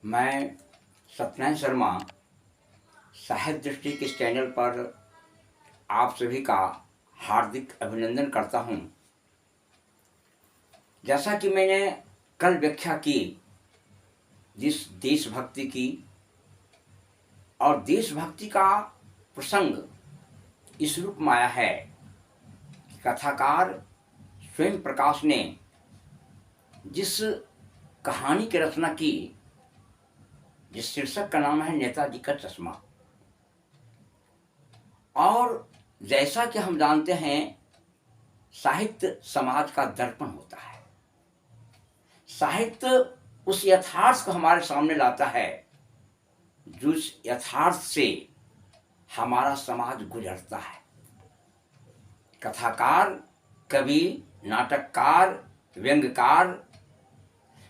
मैं सत्यनारायण शर्मा साहित्य दृष्टि के इस चैनल पर आप सभी का हार्दिक अभिनंदन करता हूँ। जैसा कि मैंने कल व्याख्या की जिस देशभक्ति की, और देशभक्ति का प्रसंग इस रूप में आया है कि कथाकार स्वयं प्रकाश ने जिस कहानी की रचना की, जिस शीर्षक का नाम है नेताजी का चश्मा। और जैसा कि हम जानते हैं, साहित्य समाज का दर्पण होता है। साहित्य उस यथार्थ को हमारे सामने लाता है जिस यथार्थ से हमारा समाज गुजरता है। कथाकार, कवि, नाटककार, व्यंग्यकार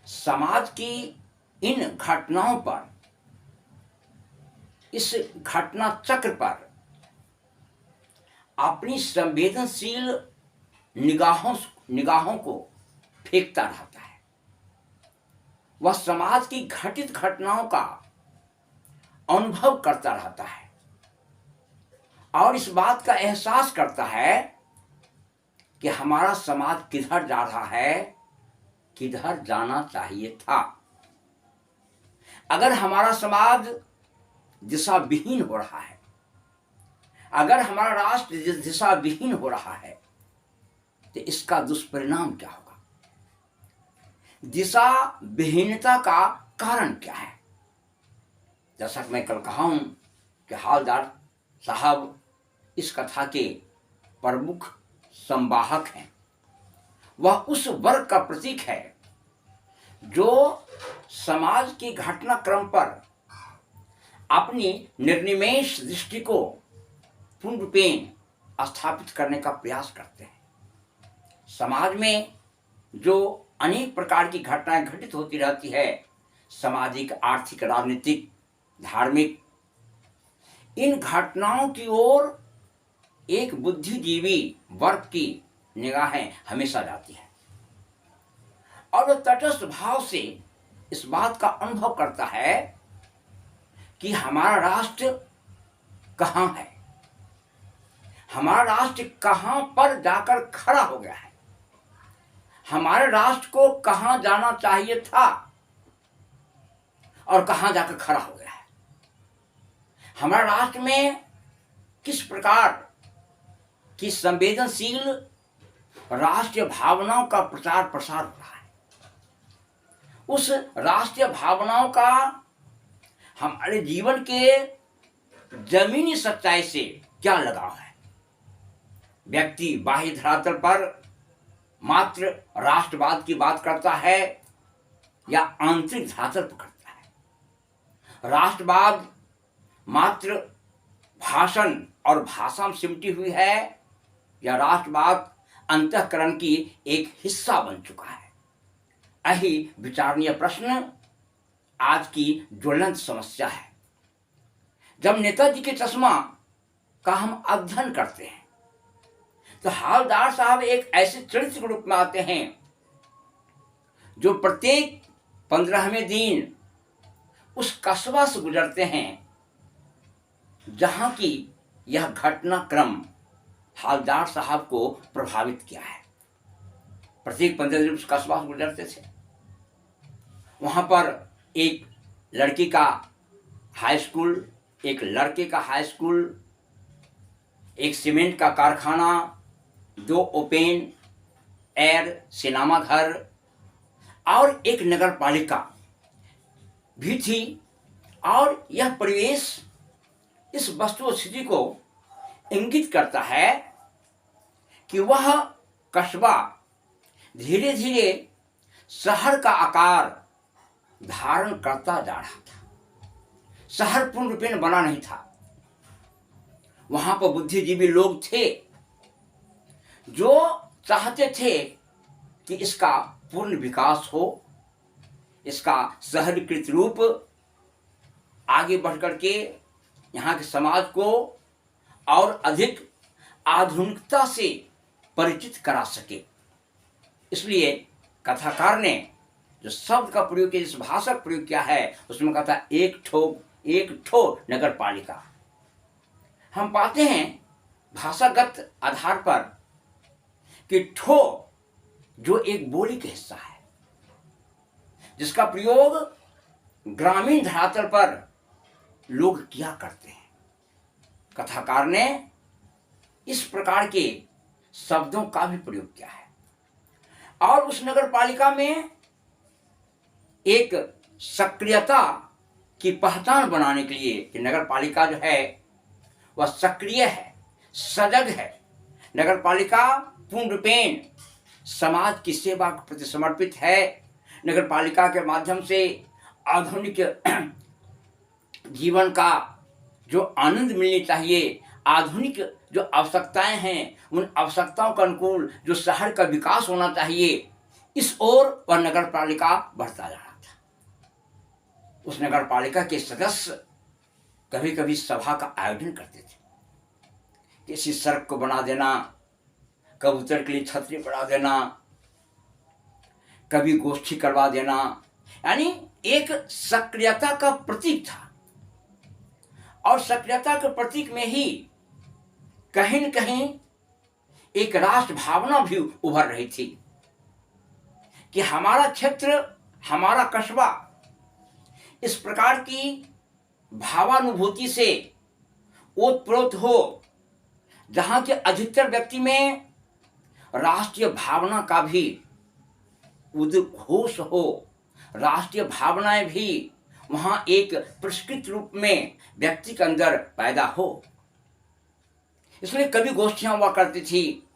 समाज की इन घटनाओं पर, इस घटना चक्र पर अपनी संवेदनशील निगाहों को फेंकता रहता है। वह समाज की घटित घटनाओं का अनुभव करता रहता है और इस बात का एहसास करता है कि हमारा समाज किधर जा रहा है, किधर जाना चाहिए था। अगर हमारा समाज दिशा विहीन हो रहा है, अगर हमारा राष्ट्र दिशा विहीन हो रहा है, तो इसका दुष्परिणाम क्या होगा? दिशा विहीनता का कारण क्या है? जैसा कि मैं कल कहा हूं कि हालदार साहब इस कथा के प्रमुख संवाहक हैं। वह उस वर्ग का प्रतीक है जो समाज की घटनाक्रम पर अपनी निर्निमेष दृष्टि को पूर्ण रूपेण स्थापित करने का प्रयास करते हैं। समाज में जो अनेक प्रकार की घटनाएं घटित होती रहती है, सामाजिक, आर्थिक, राजनीतिक, धार्मिक, इन घटनाओं की ओर एक बुद्धिजीवी वर्ग की निगाहें हमेशा जाती हैं और वह तटस्थ भाव से इस बात का अनुभव करता है कि हमारा राष्ट्र कहाँ है, हमारा राष्ट्र कहाँ पर जाकर खड़ा हो गया है, हमारे राष्ट्र को कहाँ जाना चाहिए था और कहाँ जाकर खड़ा हो गया है। हमारे राष्ट्र में किस प्रकार की संवेदनशील राष्ट्रीय भावनाओं का प्रचार प्रसार हो रहा है, उस राष्ट्रीय भावनाओं का हमारे जीवन के जमीनी सच्चाई से क्या लगाव है। व्यक्ति बाह्य धरातल पर मात्र राष्ट्रवाद की बात करता है या आंतरिक धरातल पर करता है? राष्ट्रवाद मात्र भाषण और भाषा में सिमटी हुई है या राष्ट्रवाद अंतःकरण की एक हिस्सा बन चुका है? यही विचारणीय प्रश्न आज की ज्वलंत समस्या है। जब नेताजी के चश्मा का हम अध्ययन करते हैं तो हालदार साहब एक ऐसे चरित्र के रूप में आते हैं जो प्रत्येक 15वें दिन उस कस्बा से गुजरते हैं जहां की यह घटनाक्रम हालदार साहब को प्रभावित किया है। प्रत्येक 15 दिन उस कस्बा से गुजरते थे। वहां पर एक लड़की का हाई स्कूल, एक लड़के का हाई स्कूल, एक सीमेंट का कारखाना, 2 ओपन एयर सिनेमा घर और एक नगर पालिका भी थी। और यह परिवेश इस वस्तुस्थिति को इंगित करता है कि वह कस्बा धीरे धीरे शहर का आकार धारण करता जा रहा था। शहर पूर्ण रूपेण बना नहीं था। वहां पर बुद्धिजीवी लोग थे जो चाहते थे कि इसका पूर्ण विकास हो, इसका शहरीकृत रूप आगे बढ़ करके यहाँ के समाज को और अधिक आधुनिकता से परिचित करा सके। इसलिए कथाकार ने जो शब्द का प्रयोग किया, जिस भाषा का प्रयोग किया है, उसमें कहा था एक ठो नगर पालिका। हम पाते हैं भाषागत आधार पर कि ठो जो एक बोली का हिस्सा है, जिसका प्रयोग ग्रामीण धरातल पर लोग किया करते हैं। कथाकार ने इस प्रकार के शब्दों का भी प्रयोग किया है और उस नगर पालिका में एक सक्रियता की पहचान बनाने के लिए कि नगर पालिका जो है वह सक्रिय है, सजग है। नगर पालिका पूर्ण रूपेण समाज की सेवा के प्रति समर्पित है। नगर पालिका के माध्यम से आधुनिक जीवन का जो आनंद मिलनी चाहिए, आधुनिक जो आवश्यकताएं हैं, उन आवश्यकताओं के अनुकूल जो शहर का विकास होना चाहिए, इस ओर वह नगर पालिका बढ़ता जा रहा था। उस नगर पालिका के सदस्य कभी कभी सभा का आयोजन करते थे, किसी सड़क को बना देना, कबूतर के लिए छतरी बना देना, कभी गोष्ठी करवा देना, यानी एक सक्रियता का प्रतीक था। और सक्रियता के प्रतीक में ही कहीं न कहीं एक राष्ट्र भावना भी उभर रही थी कि हमारा क्षेत्र, हमारा कस्बा इस प्रकार की भावानुभूति से ओतप्रोत हो, जहां के अधिकतर व्यक्ति में राष्ट्रीय भावना का भी उद्घोष हो, राष्ट्रीय भावनाएं भी वहां एक परिष्कृत रूप में व्यक्ति के अंदर पैदा हो। इसलिए कभी गोष्ठियां हुआ करती थी,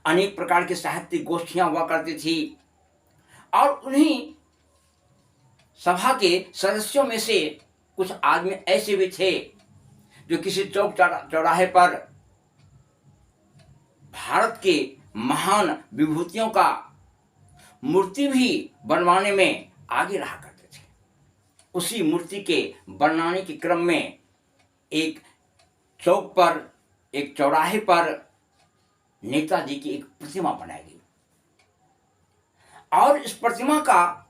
अनेक प्रकार की साहित्यिक गोष्ठियां हुआ करती थी और उन्हीं सभा के सदस्यों में से कुछ आदमी ऐसे भी थे जो किसी चौक चौराहे पर भारत के महान विभूतियों का मूर्ति भी बनवाने में आगे रहा करते थे। उसी मूर्ति के बनाने के क्रम में एक चौक पर, एक चौराहे पर नेताजी की एक प्रतिमा बनाई गई और इस प्रतिमा का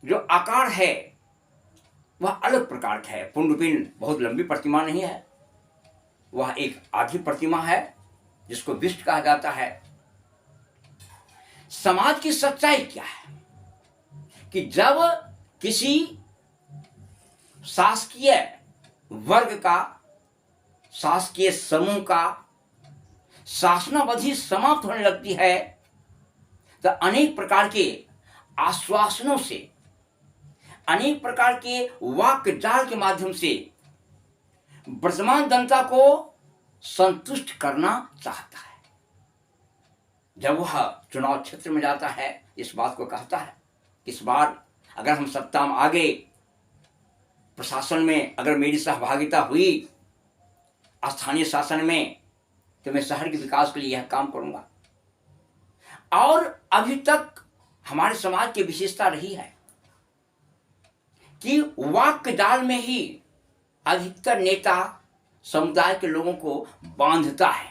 जो आकार है वह अलग प्रकार का है। पूर्णपिंड बहुत लंबी प्रतिमा नहीं है, वह एक आधी प्रतिमा है जिसको विष्ट कहा जाता है। समाज की सच्चाई क्या है कि जब किसी शासकीय वर्ग का, शासकीय समूह का शासनावधि समाप्त होने लगती है तो अनेक प्रकार के आश्वासनों से, अनेक प्रकार के वाक्य जाल के माध्यम से वर्तमान जनता को संतुष्ट करना चाहता है। जब वह चुनाव क्षेत्र में जाता है, इस बात को कहता है इस बार अगर हम सत्ता में आ गए, प्रशासन में अगर मेरी सहभागिता हुई, स्थानीय शासन में, तो मैं शहर के विकास के लिए यह काम करूंगा। और अभी तक हमारे समाज की विशेषता रही है कि वाक्य जाल में ही अधिकतर नेता समुदाय के लोगों को बांधता है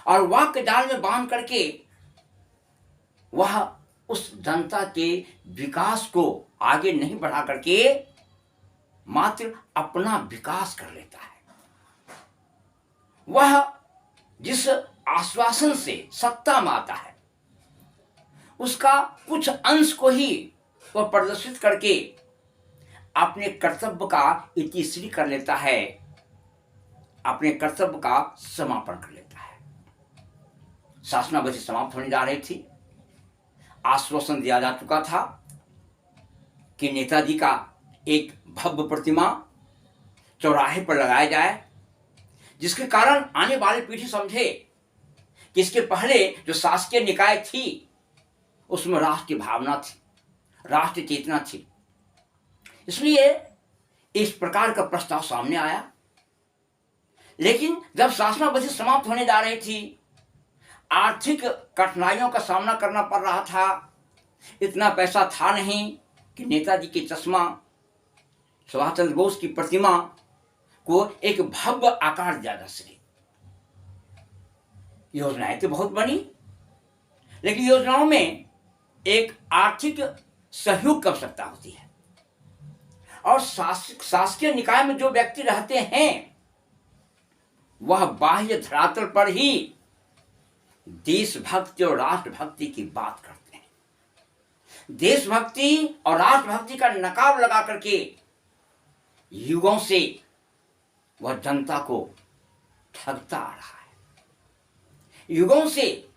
और वाक्य जाल में बांध करके वह उस जनता के विकास को आगे नहीं बढ़ा करके मात्र अपना विकास कर लेता है। वह जिस आश्वासन से सत्ता में आता है उसका कुछ अंश को ही वह प्रदर्शित करके अपने कर्तव्य का इतिश्री कर लेता है, अपने कर्तव्य का समापन कर लेता है। शासनावधि समाप्त होने जा रही थी, आश्वासन दिया जा चुका था कि नेताजी का एक भव्य प्रतिमा चौराहे पर लगाया जाए, जिसके कारण आने वाली पीढ़ी समझे कि इसके पहले जो शासकीय निकाय थी उसमें राष्ट्र की भावना थी, राष्ट्र चेतना थी। इसलिए इस प्रकार का प्रस्ताव सामने आया। लेकिन जब शासनावधि समाप्त होने जा रही थी, आर्थिक कठिनाइयों का सामना करना पड़ रहा था, इतना पैसा था नहीं कि नेताजी की चश्मा, सुभाष चंद्र बोस की प्रतिमा को एक भव्य आकार दिया जा सके। योजनाएं तो बहुत बनी, लेकिन योजनाओं में एक आर्थिक सहयोग की आवश्यकता होती है। और शासकीय निकाय में जो व्यक्ति रहते हैं वह बाह्य धरातल पर ही देशभक्ति और राष्ट्रभक्ति की बात करते हैं। देशभक्ति और राष्ट्रभक्ति का नकाब लगा करके युगों से वह जनता को ठगता आ रहा है, युगों से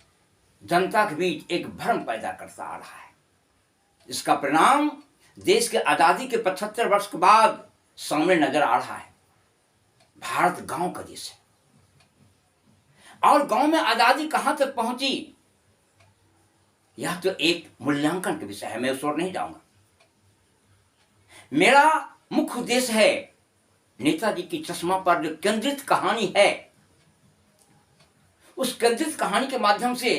जनता के बीच एक भ्रम पैदा करता आ रहा है। इसका परिणाम देश के आज़ादी के 75 वर्ष के बाद सामने नजर आ रहा है। भारत गांव का देश है और गांव में आज़ादी कहां तक पहुंची यह तो एक मूल्यांकन का विषय है, मैं उस ओर नहीं जाऊंगा। मेरा मुख्य उद्देश्य है नेताजी की चश्मा पर जो केंद्रित कहानी है उस केंद्रित कहानी के माध्यम से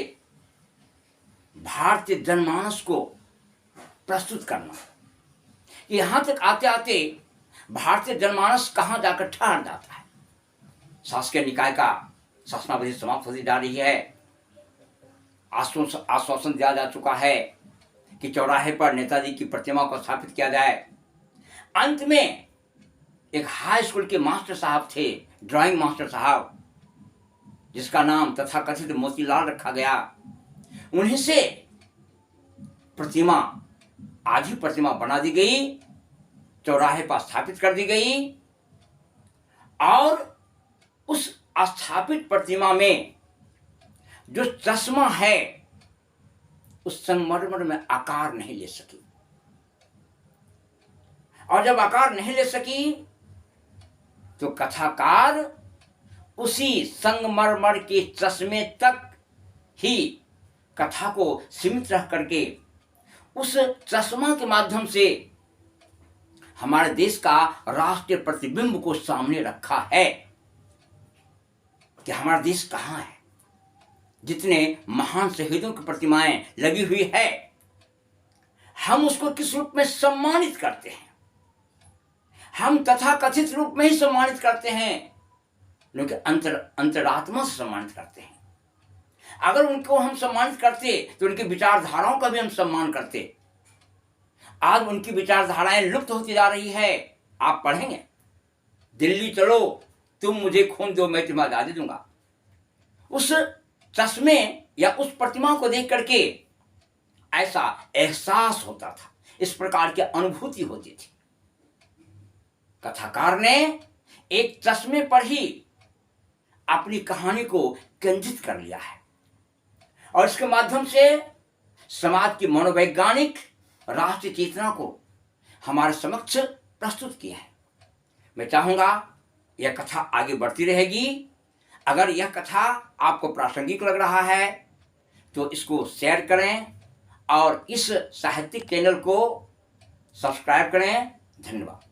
भारतीय जनमानस को प्रस्तुत करना। यहां तक आते आते भारतीय जनमानस कहां जाकर ठहर जाता है। शासकीय निकाय का शासनावधि समाप्त होती जा रही है। आश्वासन दिया जा चुका है कि चौराहे पर नेताजी की प्रतिमा को स्थापित किया जाए। अंत में एक हाई स्कूल के मास्टर साहब थे, ड्राइंग मास्टर साहब, जिसका नाम तथाकथित मोतीलाल रखा गया। उन्हीं से प्रतिमा, आधी प्रतिमा बना दी गई, चौराहे पर स्थापित कर दी गई और उस स्थापित प्रतिमा में जो चश्मा है उस संगमरमर में आकार नहीं ले सकी। और जब आकार नहीं ले सकी तो कथाकार उसी संगमरमर के चश्मे तक ही कथा को सीमित रख करके उस चश्मा के माध्यम से हमारे देश का राष्ट्रीय प्रतिबिंब को सामने रखा है कि हमारा देश कहां है। जितने महान शहीदों की प्रतिमाएं लगी हुई है, हम उसको किस रूप में सम्मानित करते हैं? हम तथाकथित रूप में ही सम्मानित करते हैं, लेकिन अंतरात्मा से सम्मानित करते हैं। अगर उनको हम सम्मानित करते तो उनकी विचारधाराओं का भी हम सम्मान करते। आज उनकी विचारधाराएं लुप्त होती जा रही है। आप पढ़ेंगे, दिल्ली चलो, तुम मुझे खून दो, मैं तुम्हें आजादी दूंगा। उस चश्मे या उस प्रतिमा को देख करके ऐसा एहसास होता था, इस प्रकार की अनुभूति होती थी। कथाकार ने एक चश्मे पर ही अपनी कहानी को केंद्रित कर लिया है और इसके माध्यम से समाज की मनोवैज्ञानिक राष्ट्रीय चेतना को हमारे समक्ष प्रस्तुत किया है। मैं चाहूंगा यह कथा आगे बढ़ती रहेगी। अगर यह कथा आपको प्रासंगिक लग रहा है तो इसको शेयर करें और इस साहित्यिक चैनल को सब्सक्राइब करें। धन्यवाद।